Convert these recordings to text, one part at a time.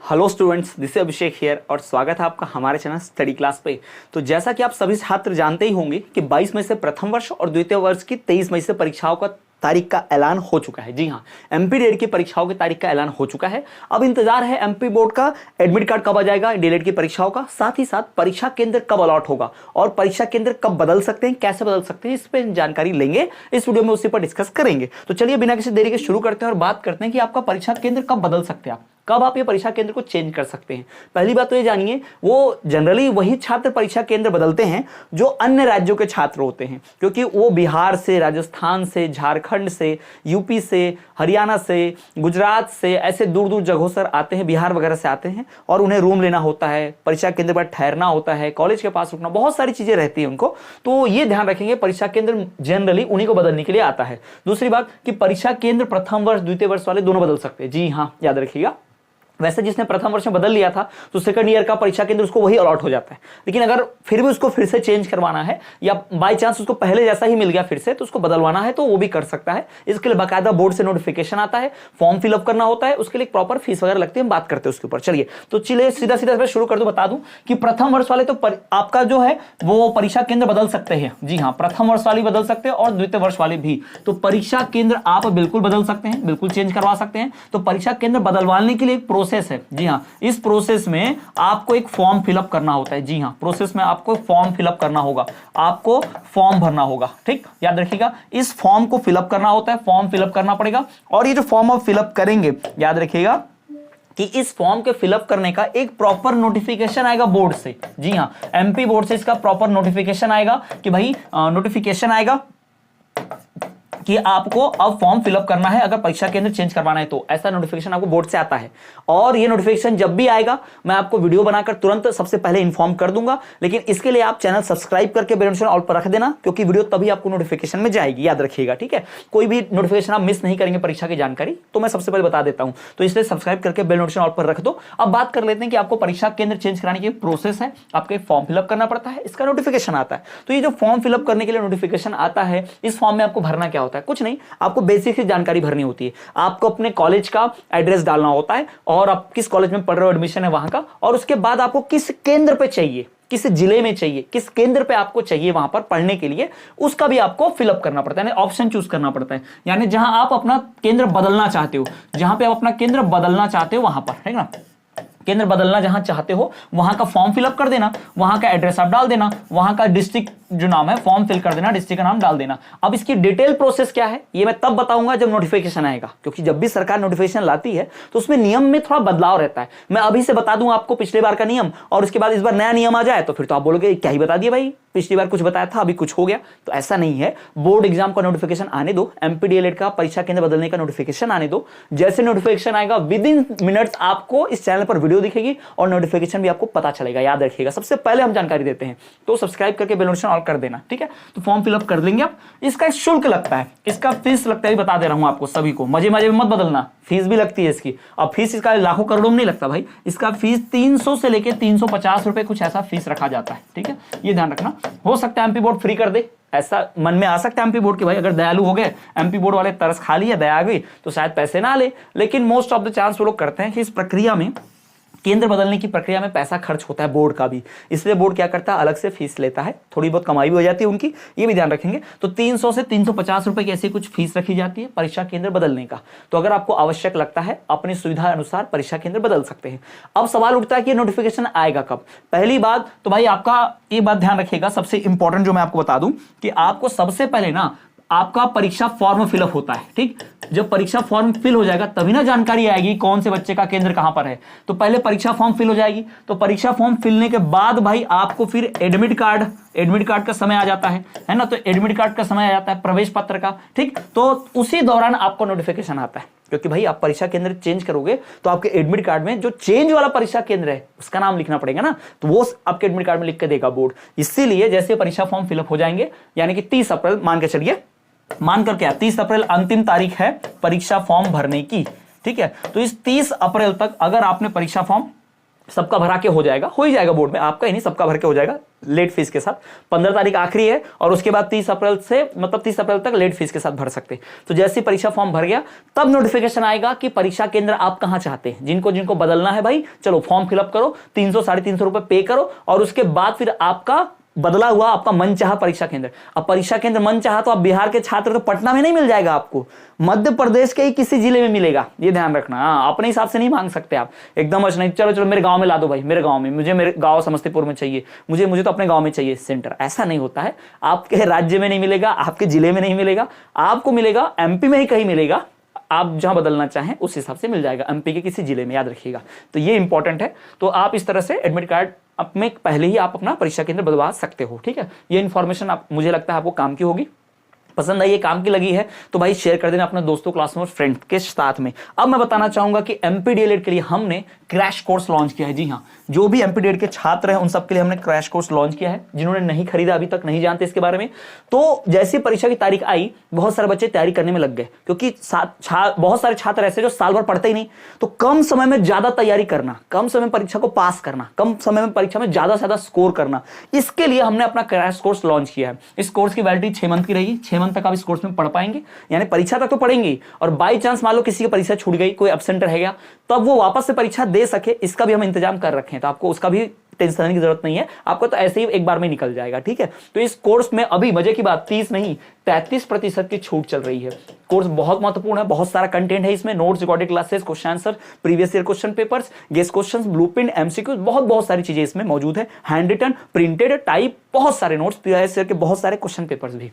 Hello students, this is Abhishek here और स्वागत है आपका हमारे चैनल स्टडी क्लास पे। तो जैसा कि आप सभी छात्र जानते ही होंगे कि 22 मई से प्रथम वर्ष और द्वितीय वर्ष की 23 मई से परीक्षाओं का तारीख का ऐलान हो चुका है। जी हाँ, एमपी डीएलएड की परीक्षाओं की तारीख का ऐलान हो चुका है। अब इंतजार है एमपी बोर्ड का एडमिट कार्ड कब आ जाएगा डीएलएड की परीक्षाओं का, साथ ही साथ परीक्षा केंद्र कब अलॉट होगा और परीक्षा केंद्र कब बदल सकते हैं, कैसे बदल सकते हैं, इस पर जानकारी लेंगे इस वीडियो में, उसी पर डिस्कस करेंगे। तो चलिए बिना किसी देरी के शुरू करते हैं और बात करते हैं कि आपका परीक्षा केंद्र कब बदल सकते हैं, कब आप ये परीक्षा केंद्र को चेंज कर सकते हैं। पहली बात तो ये जानिए, वो जनरली वही छात्र परीक्षा केंद्र बदलते हैं जो अन्य राज्यों के छात्र होते हैं, क्योंकि वो बिहार से, राजस्थान से, झारखंड से, यूपी से, हरियाणा से, गुजरात से, ऐसे दूर दूर जगहों से आते हैं, बिहार वगैरह से आते हैं और उन्हें रूम लेना होता है, परीक्षा केंद्र पर ठहरना होता है, कॉलेज के पास रुकना, बहुत सारी चीजें रहती है उनको। तो ये ध्यान रखेंगे, परीक्षा केंद्र जनरली उन्हीं को बदलने के लिए आता है। दूसरी बात कि परीक्षा केंद्र प्रथम वर्ष द्वितीय वर्ष वाले दोनों बदल सकते हैं। जी हाँ, याद रखिएगा। वैसे जिसने प्रथम वर्ष में बदल लिया था तो सेकंड ईयर का परीक्षा केंद्र उसको वही अलॉट हो जाता है, लेकिन अगर फिर भी उसको फिर से चेंज करवाना है या बाय चांस उसको पहले जैसा ही मिल गया फिर से तो उसको बदलवाना है तो वो भी कर सकता है। इसके लिए बाकायदा बोर्ड से नोटिफिकेशन आता है, फॉर्म फिलअप करना होता है, उसके लिए प्रॉपर फीस वगैरह लगती है, हम बात करते हैं उसके ऊपर। चलिए तो चलिए सीधा सीधा शुरू कर दूं, बता दूं कि प्रथम वर्ष वाले तो आपका जो है वो परीक्षा केंद्र बदल सकते हैं। जी हाँ, प्रथम वर्ष वाले बदल सकते हैं और द्वितीय वर्ष वाले भी। तो परीक्षा केंद्र आप बिल्कुल बदल सकते हैं, बिल्कुल चेंज करवा सकते हैं। तो परीक्षा केंद्र बदलवाने के लिए एक प्रोसेस है। जी हाँ, इस प्रोसेस में आपको एक फॉर्म फिलअप करना होता है। जी हाँ, प्रोसेस में आपको फॉर्म फिलअप करना होगा, आपको फॉर्म भरना होगा। ठीक, याद रखिएगा, इस फॉर्म को फिलअप करना होता है, फॉर्म फिलअप करना पड़ेगा। और ये जो फॉर्म आप फिलअप करेंगे, याद रखिएगा कि इस फॉर्म के फिलअप करने का एक प्रॉपर नोटिफिकेशन आएगा बोर्ड से। जी हाँ, एमपी बोर्ड से इसका प्रॉपर नोटिफिकेशन आएगा कि भाई नोटिफिकेशन आएगा कि आपको अब फॉर्म फिलअप करना है अगर परीक्षा केंद्र चेंज करवाना है तो। ऐसा नोटिफिकेशन आपको बोर्ड से आता है और ये नोटिफिकेशन जब भी आएगा मैं आपको वीडियो बनाकर तुरंत सबसे पहले इन्फॉर्म कर दूंगा। लेकिन इसके लिए आप चैनल सब्सक्राइब करके बेल नोटिफिकेशन ऑल पर रख देना, क्योंकि वीडियो तभी आपको नोटिफिकेशन में जाएगी, याद रखिएगा। ठीक है, कोई भी नोटिफिकेशन आप मिस नहीं करेंगे परीक्षा की जानकारी, तो मैं सबसे पहले बता देता हूं, तो इसलिए सब्सक्राइब करके बेल नोटिफिकेशन ऑल पर रख दो। अब बात कर लेते हैं कि आपको परीक्षा केंद्र चेंज कराने की प्रोसेस है, आपको फॉर्म फिलअप करना पड़ता है, इसका नोटिफिकेशन आता है। तो ये जो फॉर्म फिलअप करने के लिए नोटिफिकेशन आता है, इस फॉर्म में आपको भरना क्या होता है, कुछ नहीं, आपको बेसिक जानकारी भरनी होती है। आपको अपने कॉलेज का एड्रेस डालना होता है और आप किस कॉलेज में पढ़ रहे हो, एडमिशन है वहां का, और उसके बाद आपको किस केंद्र पे चाहिए, किस जिले में चाहिए, किस केंद्र पे आपको चाहिए वहां पर पढ़ने के लिए, उसका भी आपको फिलअप करना पड़ता है, ऑप्शन चूज करना पड़ता है। यानी जहां आप अपना केंद्र बदलना चाहते हो, जहां पे आप अपना केंद्र बदलना चाहते हो वहां पर, है ना, केंद्र बदलना जहां चाहते हो वहां का फॉर्म फिलअप कर देना, वहां का एड्रेस आप डाल देना, वहां का डिस्ट्रिक्ट जो नाम है फॉर्म फिल कर देना, डिस्ट्रिक्ट का नाम डाल देना। अब इसकी डिटेल प्रोसेस क्या है ये मैं तब बताऊंगा जब नोटिफिकेशन आएगा, क्योंकि जब भी सरकार नोटिफिकेशन लाती है तो उसमें नियम में थोड़ा बदलाव रहता है। मैं अभी से बता दूं आपको पिछले बार का नियम, और उसके बाद इस बार नया नियम आ जाए तो फिर तो आप बोलोगे क्या ही बता दिया भाई, पिछली बार कुछ बताया था अभी कुछ हो गया। तो ऐसा नहीं है, बोर्ड एग्जाम का नोटिफिकेशन आने दो, एमपी डीएलएड का परीक्षा केंद्र बदलने का नोटिफिकेशन आने दो। जैसे नोटिफिकेशन आएगा विद इन मिनट्स आपको इस चैनल पर वीडियो दिखेगी और नोटिफिकेशन भी आपको पता चलेगा, याद रखिएगा। सबसे पहले हम जानकारी देते हैं, तो सब्सक्राइब करके बेल नोटिफिकेशन ऑन कर देना। ठीक है, तो फॉर्म फिलअप कर लेंगे आप। इसका शुल्क लगता है, इसका फीस लगता है, बता दे रहा हूं आपको सभी को, मजे मजे में मत बदलना, फीस भी लगती है इसकी। अब फीस इसका लाखों करोड़ों में नहीं लगता भाई, इसका फीस 300 से लेके 350 रुपए कुछ ऐसा फीस रखा जाता है। ठीक है, ये ध्यान रखना। हो सकता है एमपी बोर्ड फ्री कर दे, ऐसा मन में आ सकता है एमपी बोर्ड के भाई अगर दयालु हो गए, एमपी बोर्ड वाले तरस खा लिया, दया आ गई तो शायद पैसे ना ले, लेकिन मोस्ट ऑफ द चांस वो लोग करते हैं कि इस प्रक्रिया में, केंद्र बदलने की प्रक्रिया में पैसा खर्च होता है बोर्ड का भी, इसलिए बोर्ड क्या करता है अलग से फीस लेता है, थोड़ी बहुत कमाई भी हो जाती है उनकी, ये भी ध्यान रखेंगे। तो 300 से 350 रुपए की ऐसी कुछ फीस रखी जाती है परीक्षा केंद्र बदलने का। तो अगर आपको आवश्यक लगता है अपनी सुविधा अनुसार परीक्षा केंद्र बदल सकते हैं। अब सवाल उठता है कि नोटिफिकेशन आएगा कब। पहली बात तो भाई आपका ये बात ध्यान रखिएगा, सबसे इंपॉर्टेंट जो मैं आपको बता दूं कि आपको सबसे पहले ना आपका परीक्षा फॉर्म फिलअप होता है। ठीक, जब परीक्षा फॉर्म फिल हो जाएगा तभी ना जानकारी आएगी कौन से बच्चे का केंद्र कहां पर है। तो पहले परीक्षा फॉर्म फिल हो जाएगी, तो परीक्षा फॉर्म फिलने के बाद भाई आपको फिर एडमिट कार्ड का समय आ जाता है ना, तो एडमिट कार्ड का समय आ जाता है, प्रवेश पत्र का। ठीक, तो उसी दौरान आपको नोटिफिकेशन आता है, क्योंकि भाई आप परीक्षा केंद्र चेंज करोगे तो आपके एडमिट कार्ड में जो चेंज वाला परीक्षा केंद्र है उसका नाम लिखना पड़ेगा ना, तो वो आपके एडमिट कार्ड में लिख के देगा बोर्ड। इसीलिए जैसे परीक्षा फॉर्म फिलअप हो जाएंगे, यानी कि 30 अप्रैल मान के चलिए, मानकर क्या 30 अप्रैल अंतिम तारीख है परीक्षा फॉर्म भरने की। ठीक है, तो इस 30 अप्रैल तक अगर आपने परीक्षा फॉर्म सबका भरा के हो जाएगा, हो ही जाएगा बोर्ड में, आपका ही नहीं सबका भर के हो जाएगा लेट फीस के साथ। 15 तारीख आखिरी है और उसके बाद 30 अप्रैल से मतलब 30 अप्रैल तक लेट फीस के साथ भर सकते हैं। तो जैसे ही परीक्षा फॉर्म भर गया तब नोटिफिकेशन आएगा कि परीक्षा केंद्र आप कहां चाहते हैं। जिनको जिनको बदलना है भाई चलो फॉर्म फिलअप करो, 300 350 रुपए पे करो और उसके बाद फिर आपका बदला हुआ आपका मनचाहा परीक्षा केंद्र। अब परीक्षा केंद्र मनचाहा तो आप बिहार के छात्र तो पटना में नहीं मिल जाएगा, आपको मध्य प्रदेश के ही किसी जिले में मिलेगा, ये ध्यान रखना। हाँ, अपने हिसाब से नहीं मांग सकते आप एकदम नहीं, चलो चलो मेरे गांव में ला दो भाई, मेरे गांव में, मुझे मेरे गांव समस्तीपुर में चाहिए, मुझे तो अपने गांव में चाहिए सेंटर। ऐसा नहीं होता है, आपके राज्य में नहीं मिलेगा, आपके जिले में नहीं मिलेगा, आपको मिलेगा एमपी में ही कहीं मिलेगा, आप जहां बदलना चाहें उस हिसाब से मिल जाएगा, एमपी के किसी जिले में, याद रखिएगा। तो ये इंपॉर्टेंट है। तो आप इस तरह से एडमिट कार्ड अपने पहले ही आप अपना परीक्षा केंद्र बदलवा सकते हो, ठीक है। ये इन्फॉर्मेशन आप मुझे लगता है आपको काम की होगी, पसंद आई, ये काम की लगी है तो भाई शेयर कर देना अपने दोस्तों, क्लास में, फ्रेंड के साथ में। अब मैं बताना चाहूंगा कि एमपी डीएलएड के लिए हमने क्रैश कोर्स लॉन्च किया है। जी हाँ, जो भी एमपी डीएलएड के छात्र हैं उन सबके लिए हमने क्रैश कोर्स लॉन्च किया है। जिन्होंने नहीं खरीदा अभी तक, नहीं जानते इसके बारे में, तो जैसी परीक्षा की तारीख आई बहुत सारे बच्चे तैयारी करने में लग गए, क्योंकि बहुत सारे छात्र ऐसे जो साल भर पढ़ते ही नहीं। तो कम समय में ज्यादा तैयारी करना, कम समय में परीक्षा को पास करना, कम समय में परीक्षा में ज्यादा से ज्यादा स्कोर करना, इसके लिए हमने अपना क्रैश कोर्स लॉन्च किया है। इस कोर्स की वैलिडिटी 6 मंथ की रहेगी। 6 मंथ तक आप इस कोर्स में पढ़ पाएंगे, यानी परीक्षा तक तो पढ़ेंगे, और बाई चांस मान लो किसी की परीक्षा छूट गई, कोई एब्सेंट रह गया, तब वो वापस से परीक्षा दे सके, इसका भी हम इंतजाम कर रखे हैं। तो आपको उसका भी टेंशन लेने की जरूरत नहीं है, आपको तो ऐसे ही एक बार में निकल जाएगा, ठीक है। तो इस कोर्स में अभी मजे की बात 30 नहीं 33% की छूट चल रही है। कोर्स बहुत महत्वपूर्ण है, बहुत सारा कंटेंट है इसमें, notes, recorded classes, question answer, previous year question papers, guest questions, blueprint, MCQ, बहुत सारी चीजें इसमें मौजूद है। हैंड रिटन, प्रिंटेड, टाइप, बहुत सारे नोट्स, प्रीवियस ईयर के बहुत सारे क्वेश्चन पेपर्स भी।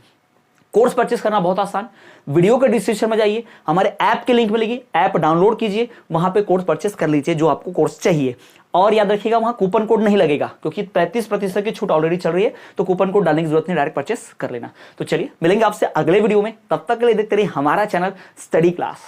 कोर्स परचेस करना बहुत आसान, वीडियो के डिस्क्रिप्शन में जाइए, हमारे ऐप के लिंक मिलेगी, ऐप डाउनलोड कीजिए, वहां पे कोर्स परचेस कर लीजिए जो आपको कोर्स चाहिए। और याद रखिएगा वहां कूपन कोड नहीं लगेगा, क्योंकि 33% की छूट ऑलरेडी चल रही है, तो कूपन कोड डालने की जरूरत नहीं, डायरेक्ट परचेस कर लेना। तो चलिए मिलेंगे आपसे अगले वीडियो में, तब तक के लिए देखते रहिए हमारा चैनल स्टडी क्लास।